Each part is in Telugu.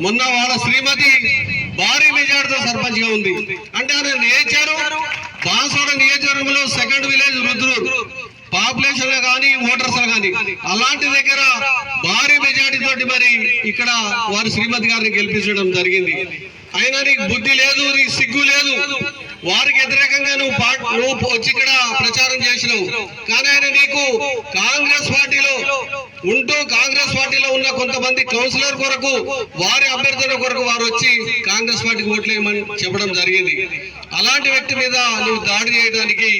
మొన్న వాళ్ళ శ్రీమతి భారీ మెజార్టీతో సర్పంచ్ గా ఉంది. అంటే ఆయన నేర్చారు బాన్స్వాడ నియోజకవర్గంలో సెకండ్ విలేజ్ రుద్రూరు పాపులేషన్ కానీ ఓటర్స్ కానీ అలాంటి దగ్గర భారీ మెజార్టీ తోటి మరి ఇక్కడ వారి శ్రీమతి గారిని గెలిపించడం జరిగింది. అయినా నీకు బుద్ధి లేదు, నీకు సిగ్గు లేదు. వారికి వ్యతిరేకంగా నువ్వు వచ్చి ఇక్కడ ప్రచారం చేసినావు. కానీ ఆయన నీకు కాంగ్రెస్ పార్టీలో ఉంటూ కాంగ్రెస్ పార్టీలో ఉన్న కొంతమంది కౌన్సిలర్ కొరకు వారి అభ్యర్థుల కొరకు వారు వచ్చి కాంగ్రెస్ పార్టీకి ఓట్లు వేయమని చెప్పడం జరిగింది. అలాంటి వ్యక్తి మీద నువ్వు దాడి చేయడానికి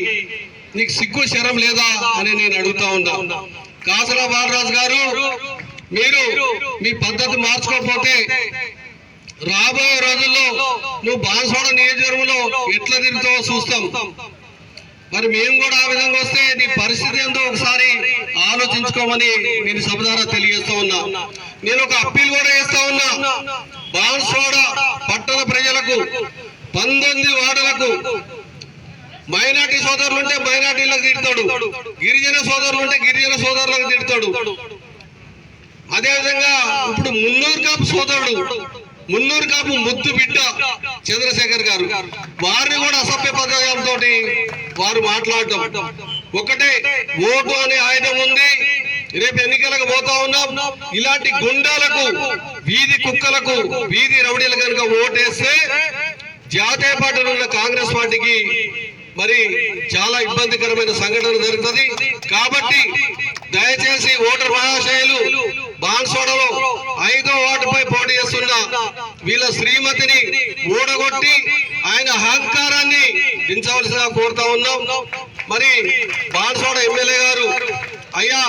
నీకు సిగ్గు శరం లేదా అని నేను అడుగుతా ఉన్నా. కాసుల బాలరాజు గారు, మీరు మీ పద్ధతి మార్చుకోకపోతే రాబోయే రోజుల్లో నువ్వు బాన్స్వాడ నియోజకవర్గంలో ఎట్లా తిరుగుతావో చూస్తాం. మరి మేము కూడా ఆ విధంగా వస్తే నీ పరిస్థితి ఏందో ఒకసారి ఆలోచించుకోమని నేను సభ ద్వారా తెలియజేస్తా ఉన్నా. నేను ఒక అప్పీల్ కూడా చేస్తా ఉన్నా. బాన్స్వాడ పట్టణ ప్రజలకు 19 వార్డులకు మైనార్టీ సోదరులు ఉంటే మైనార్టీలకు తిడతాడు, గిరిజన సోదరులు ఉంటే గిరిజన సోదరులకు తిడతాడు. అదేవిధంగా ఇప్పుడు మున్నూరు కాపు సోదరుడు, మున్నూరు కాపు ముద్దు బిడ్డ చంద్రశేఖర్ గారు, వారిని కూడా అసభ్య పదజాలంతో వారు మాట్లాడటం. ఒకటే ఓటు అనే ఆయుధం ఉంది, రేపు ఎన్నికలకు పోతా ఉన్నాం. ఇలాంటి గుండాలకు, వీధి కుక్కలకు, వీధి రౌడీలు కనుక ఓటేస్తే జాతీయ పార్టీలో ఉన్న కాంగ్రెస్ పార్టీకి మరి చాలా ఇబ్బందికరమైన సంఘటన జరుగుతుంది. కాబట్టి దయచేసి ఓటర్ మహాశయులు బాన్స్వాడలో 5వ వార్డుపై పోటీ చేస్తున్న వీళ్ళ శ్రీమతిని ఓడగొట్టి ఆయన అహంకారాన్ని దించవలసిగా కోరుతా ఉన్నాం. మరి బాన్స్వాడ ఎమ్మెల్యే గారు, అయ్యా